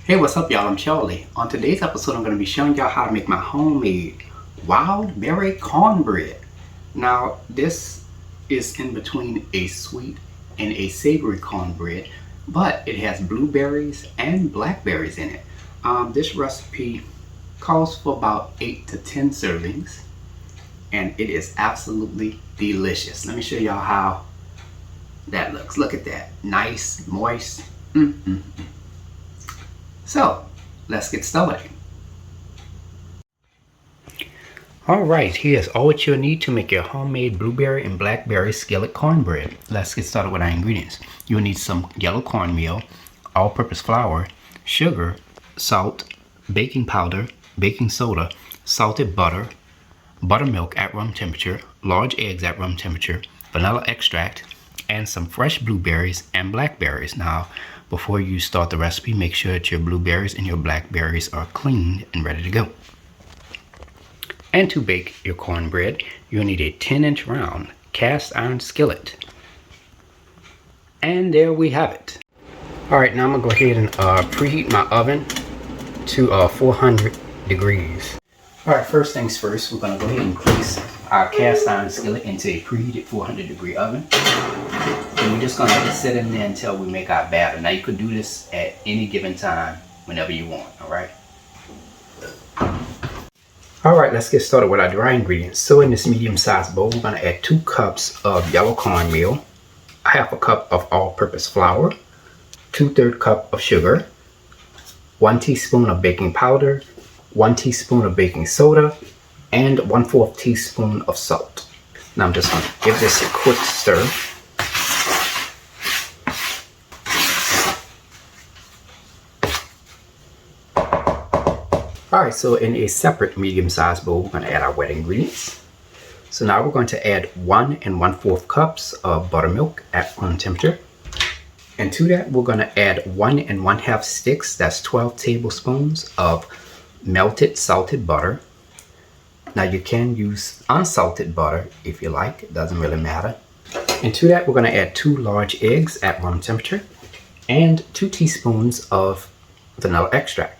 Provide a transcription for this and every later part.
Hey, what's up y'all? I'm Charlie. On today's episode, I'm going to be showing y'all how to make my homemade wild berry cornbread. Now, this is in between a sweet and a savory cornbread, but it has blueberries and blackberries in it. This recipe calls for about 8 to 10 servings, and it is absolutely delicious. Let me show y'all how that looks. Look at that. Nice, moist. So, let's get started. Alright, here's all what you'll need to make your homemade blueberry and blackberry skillet cornbread. Let's get started with our ingredients. You'll need some yellow cornmeal, all-purpose flour, sugar, salt, baking powder, baking soda, salted butter, buttermilk at room temperature, large eggs at room temperature, vanilla extract, and some fresh blueberries and blackberries. Now, before you start the recipe, make sure that your blueberries and your blackberries are cleaned and ready to go. And to bake your cornbread, you'll need a 10-inch round cast iron skillet. And there we have it. Alright, now I'm going to go ahead and preheat my oven to 400 degrees. Alright, first things first, we're going to go ahead and place our cast iron skillet into a preheated 400 degree oven. And we're just going to let it sit in there until we make our batter. Now you could do this at any given time, whenever you want, alright? Alright, let's get started with our dry ingredients. So in this medium-sized bowl, we're going to add 2 cups of yellow cornmeal, 1/2 cup of all-purpose flour, 2/3 cup of sugar, 1 teaspoon of baking powder, 1 teaspoon of baking soda, and 1/4 teaspoon of salt. Now I'm just going to give this a quick stir. Alright, so in a separate medium-sized bowl, we're going to add our wet ingredients. So now we're going to add 1 1/4 cups of buttermilk at room temperature. And to that, we're going to add 1 1/2 sticks, that's 12 tablespoons of melted salted butter. Now you can use unsalted butter if you like, it doesn't really matter. And to that, we're going to add 2 large eggs at room temperature and 2 teaspoons of vanilla extract.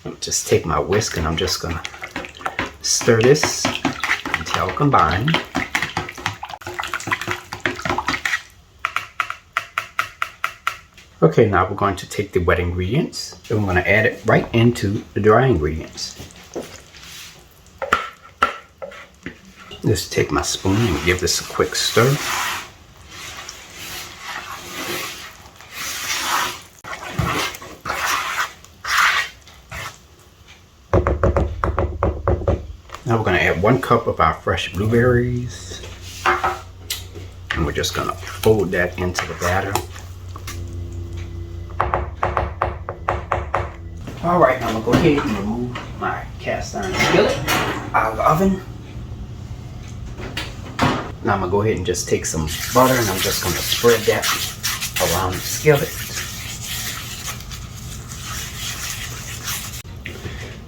I'll just take my whisk and I'm just going to stir this until combined. Okay, now we're going to take the wet ingredients and we're going to add it right into the dry ingredients. Just take my spoon and give this a quick stir. Now we're going to add 1 cup of our fresh blueberries. And we're just going to fold that into the batter. Alright, now I'm going to go ahead and remove my cast iron skillet out of the oven. Now I'm going to go ahead and just take some butter and I'm just going to spread that around the skillet.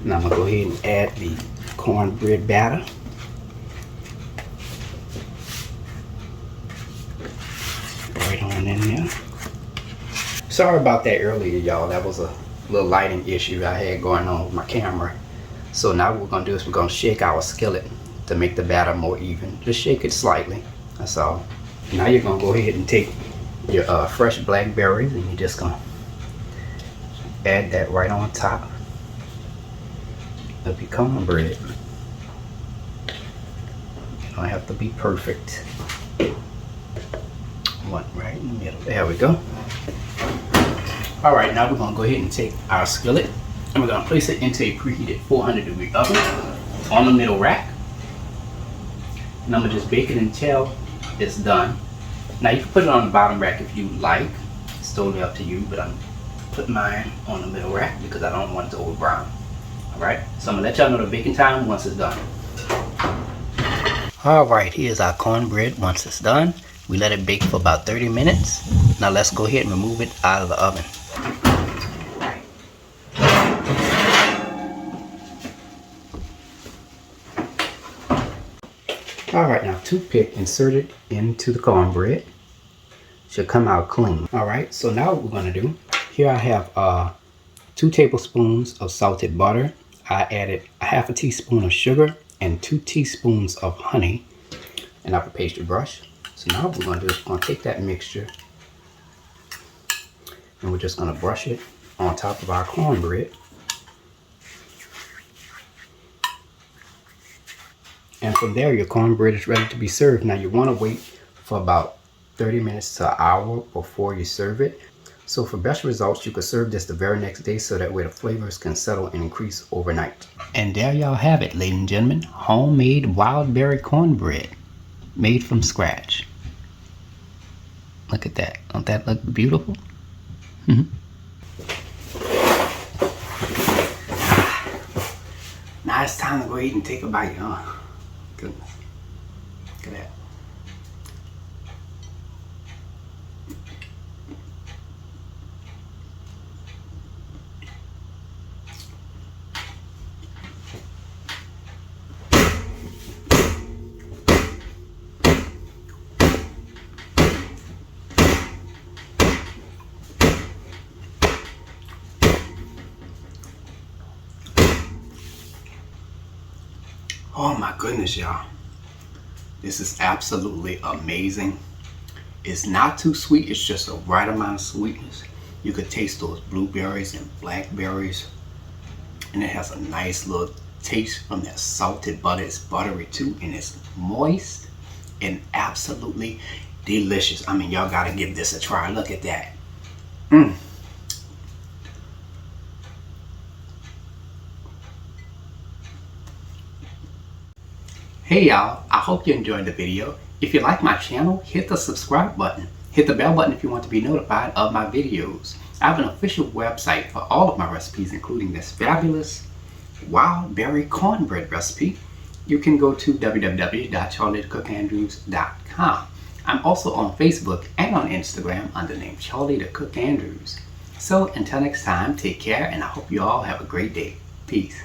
Now I'm going to go ahead and add the cornbread batter. Right on in there. Sorry about that earlier, y'all. That was a little lighting issue I had going on with my camera. So now what we're going to do is we're going to shake our skillet to make the batter more even. Just shake it slightly, that's all. Now you're going to go ahead and take your fresh blackberries and you're just going to add that right on top of your cornbread. You don't have to be perfect. One right in the middle. There we go. Alright, now we're going to go ahead and take our skillet and we're going to place it into a preheated 400 degree oven on the middle rack. And I'm going to just bake it until it's done. Now you can put it on the bottom rack if you like. It's totally up to you, but I'm putting mine on the middle rack because I don't want it to over brown. Alright, so I'm going to let y'all know the baking time once it's done. Alright, here's our cornbread once it's done. We let it bake for about 30 minutes. Now let's go ahead and remove it out of the oven. Alright, now toothpick inserted into the cornbread. Should come out clean. Alright, so now what we're going to do, here I have 2 tablespoons of salted butter. I added a half a teaspoon of sugar and 2 teaspoons of honey. And I have a pastry brush. So now what we're going to do is we're going to take that mixture and we're just going to brush it on top of our cornbread. And from there, your cornbread is ready to be served. Now you want to wait for about 30 minutes to an hour before you serve it. So for best results, you could serve this the very next day so that way the flavors can settle and increase overnight. And there y'all have it, ladies and gentlemen. Homemade wild berry cornbread made from scratch. Look at that. Don't that look beautiful? Now it's time to go eat and take a bite, huh? Goodness. Look at that. Oh my goodness, y'all. This is absolutely amazing. It's not too sweet, it's just the right amount of sweetness. You could taste those blueberries and blackberries. And it has a nice little taste from that salted butter. It's buttery too, and it's moist and absolutely delicious. I mean, y'all gotta give this a try. Look at that. Hey y'all, I hope you enjoyed the video. If you like my channel, hit the subscribe button. Hit the bell button if you want to be notified of my videos. I have an official website for all of my recipes, including this fabulous wild berry cornbread recipe. You can go to www.charliethecookandrews.com. I'm also on Facebook and on Instagram under the name Charlie the Cook Andrews. So until next time, take care and I hope you all have a great day. Peace.